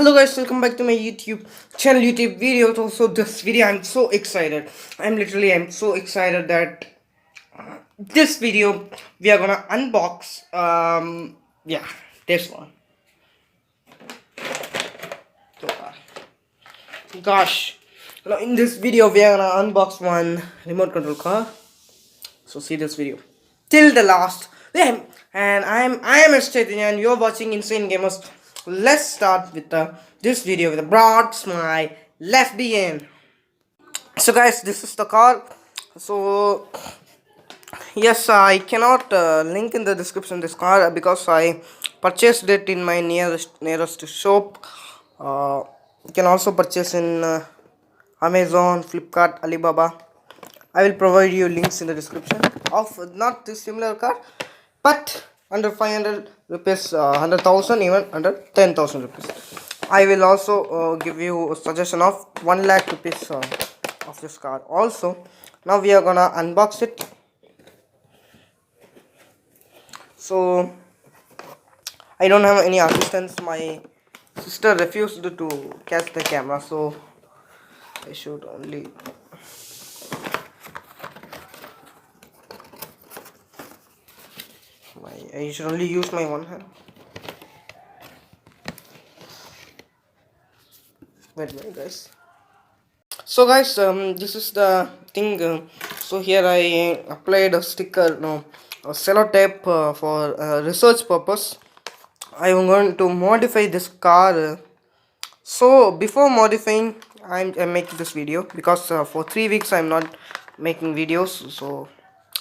Hello guys, welcome back to my YouTube channel, YouTube video. So this video, I'm so excited. I'm so excited that this video we are gonna unbox. Yeah, this one. So, gosh, now in this video we are gonna unbox one remote control car. So see this video till the last. Yeah, and I am Chaitanya and you're watching Insane Gamers. Let's start with this video with a broad smile. Let's begin. So guys, this is the car. So yes, I cannot link in the description this car because I purchased it in my nearest shop. You can also purchase in Amazon, Flipkart, Alibaba. I will provide you links in the description of not this similar car, but under 500 rupees, 100,000, even under 10,000 rupees. I will also give you a suggestion of 1 lakh rupees of this car. Also, now we are gonna unbox it. So I don't have any assistance. My sister refused to catch the camera, so I should only. I should only use my one hand. Wait, guys. So guys, this is the thing. So here I applied a sticker, no, a sellotape for research purpose. I am going to modify this car. So before modifying, I'm making this video because for 3 weeks I'm not making videos. So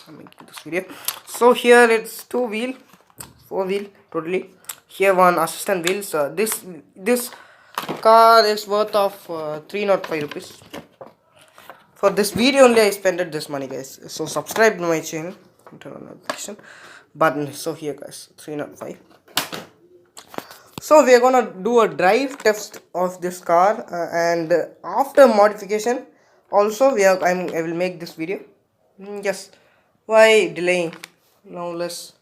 I'm making this video. So here it's 2 wheel, 4 wheel totally. Here one assistant wheels. This car is worth of 305 rupees. For this video only I spent this money, guys. So subscribe to my channel, turn on notification button. So here guys, 305. So we are gonna do a drive test of this car, and after modification also I will make this video. Yes, why delaying? Now let's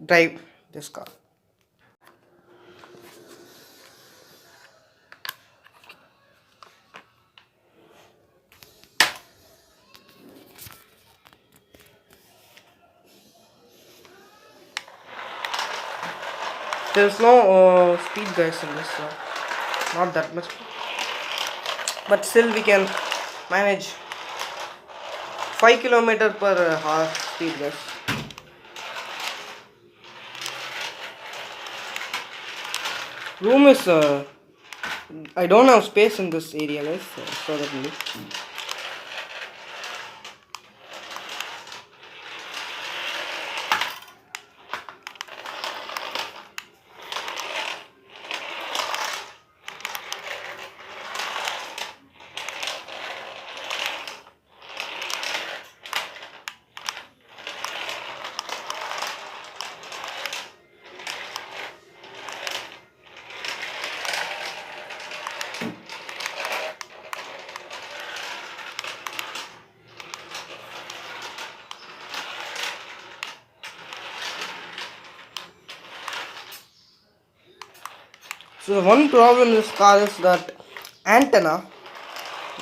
drive this car. There's no speed, guys, in this, not that much, but still we can manage 5 kilometer per hour speed, guys. Room is I don't have space in this area, guys, so that only. So the one problem in this car is that antenna,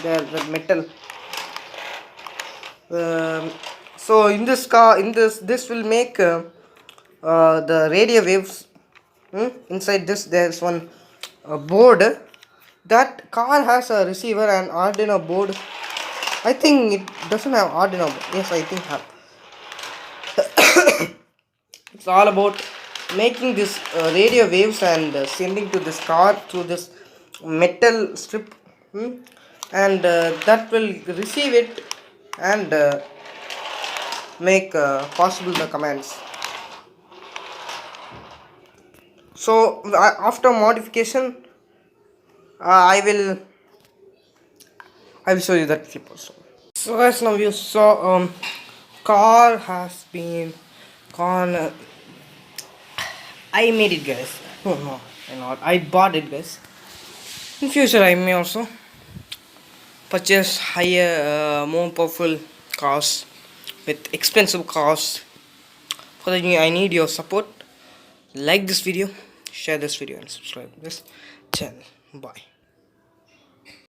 the metal. So in this car, this will make the radio waves. Inside this, there's one board. That car has a receiver and Arduino board. I think it doesn't have Arduino board. Yes, I think have. It's all about making this radio waves and sending to this car through this metal strip, and that will receive it and make possible the commands. So after modification, I will show you that clip also. So guys, now you saw car has been gone. I made it, guys. No, I bought it, guys. In future I may also purchase higher, more powerful cars with expensive cars. For that I need your support. Like this video, share this video and subscribe. Yes, channel. Bye.